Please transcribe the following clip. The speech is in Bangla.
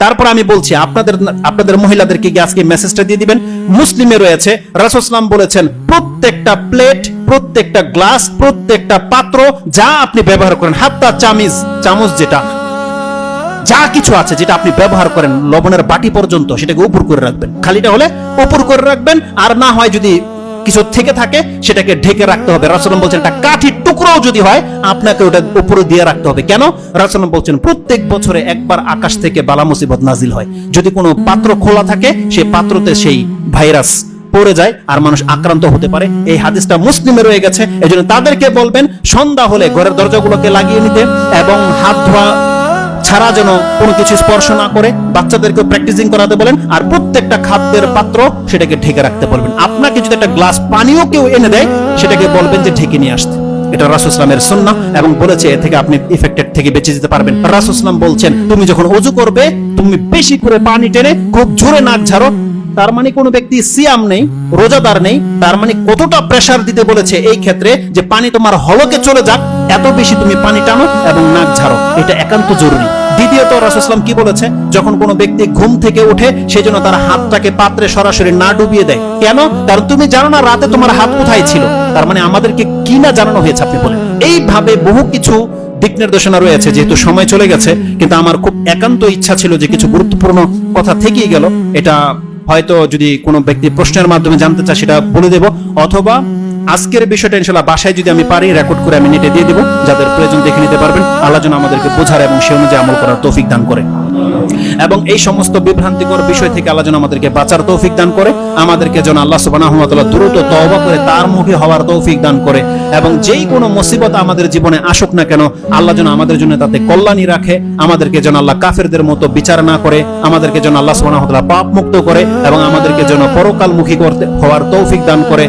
তারপর আমি বলছি আপনাদের মহিলাদেরকে গিয়ে আজকে মেসেজটা দিয়ে দিবেন। মুসলিমে রয়েছে রাসূল সাল্লাল্লাহু আলাইহি ওয়াসাল্লাম বলেছেন, প্রত্যেকটা প্লেট, প্রত্যেকটা গ্লাস, প্রত্যেকটা পাত্র যা আপনি ব্যবহার করেন, হাত্তা চামচ যেটা যা কিছু আছে যেটা আপনি ব্যবহার করেন, লবণের বাটি পর্যন্ত, সেটাকে উপর করে রাখবেন। খালিটা হলে উপর করে রাখবেন, আর না হয় যদি কিছু থেকে থাকে সেটাকে ঢেকে রাখতে হবে। রাসূল বলছেন একটা কাঠির টুকরোও যদি হয় আপনাকে ওটা উপরে দিয়ে রাখতে হবে। কেন? রাসূল বলছেন প্রত্যেক বছরে একবার আকাশ থেকে বালা মুসিবত নাজিল হয়। যদি কোনো পাত্র খোলা থাকে সেই পাত্রতে সেই ভাইরাস পড়ে যায় আর মানুষ আক্রান্ত হতে পারে। এই হাদিসটা মুসলিমে রয়ে গেছে। এজন্য তাদেরকে বলবেন সন্ধ্যা হলে ঘরের দরজাগুলোকে লাগিয়ে নিতে এবং হাত ধোয়া ছাড়া যেন কোনো কিছু স্পর্শ না করে, বাচ্চাদেরকে প্র্যাকটিসিং করাতে বলেন, আর প্রত্যেকটা খাদ্যের পাত্র সেটাকে ঢেকে রাখতে বলবেন। আপনাকে যদি একটা গ্লাস পানিও কেউ এনে দেয় সেটাকে বলবেন যে ঢেকে নিয়ে আসতে। এটা রাসূল ইসলামের সুন্নাহ এবং বলেছে এ থেকে আপনি ইফেক্টেড থেকে বেঁচে যেতে পারবেন। রাসূল ইসলাম বলছেন তুমি যখন ওযু করবে তুমি বেশি করে পানি টেনে খুব জোরে নাক ঝাড়ো। তার মানে কোন ব্যক্তি সিয়াম নেই, রোজাদার নেই, তার মানে কতটা প্রেসার দিতে বলেছে এই ক্ষেত্রে যে পানি তোমার হলকে চলে যাক, এত বেশি তুমি পানি টানো এবং নাক ঝাড়ো, এটা একান্ত জরুরি। দ্বিতীয়ত রাসূল সাল্লাল্লাহু কি বলেছে, যখন কোনো ব্যক্তি ঘুম থেকে ওঠে সেজন্য তার হাতটাকে পাত্রে সরাসরি না ডুবিয়ে দেয়। কেন? কারণ তুমি জানো না রাতে তোমার হাত কোথায় ছিল। তার মানে আমাদেরকে কি না জানানো হয়েছে আপনি বলেন। এইভাবে বহু কিছু দিক নির্দেশনা রয়েছে। যেহেতু সময় চলে গেছে, কিন্তু আমার খুব একান্ত ইচ্ছা ছিল যে কিছু গুরুত্বপূর্ণ কথা থেকেই গেল, এটা হয়তো যদি কোনো ব্যক্তি প্রশ্নের মাধ্যমে জানতে চায় সেটা বলে দেব, অথবা আজকের বিষয়টা ইনশাআল্লাহ বাসায় যদি আমি পারি রেকর্ড করে আমি নেটে দিয়ে দেব, যাদের প্রয়োজন দেখে নিতে পারবেন। আল্লাহ যেন আমাদেরকে বোঝার এবং সে অনুযায়ী আমল করার তৌফিক দান করে এবং এই সমস্ত বিভ্রান্তিকর বিষয় থেকে আল্লাহ যেন আমাদেরকে বাঁচার তৌফিক দান করে, আমাদেরকে যেন আল্লাহ সুবহানাহু ওয়া তাআলা দ্রুত তওবা করে তার মুখে হওয়ার তৌফিক দান করে, এবং যেই কোনো মুসিবত আমাদের জীবনে আসুক না কেন আল্লাহ যেন আমাদের জন্য তাতে কল্যাণী রাখে, আমাদেরকে যেন আল্লাহ কাফেরদের মতো বিচার না করে, আমাদেরকে যেন আল্লাহ সুবহানাহু ওয়া তাআলা পাপ মুক্ত করে এবং আমাদেরকে যেন পরকালমুখী করতে হওয়ার তৌফিক দান করে।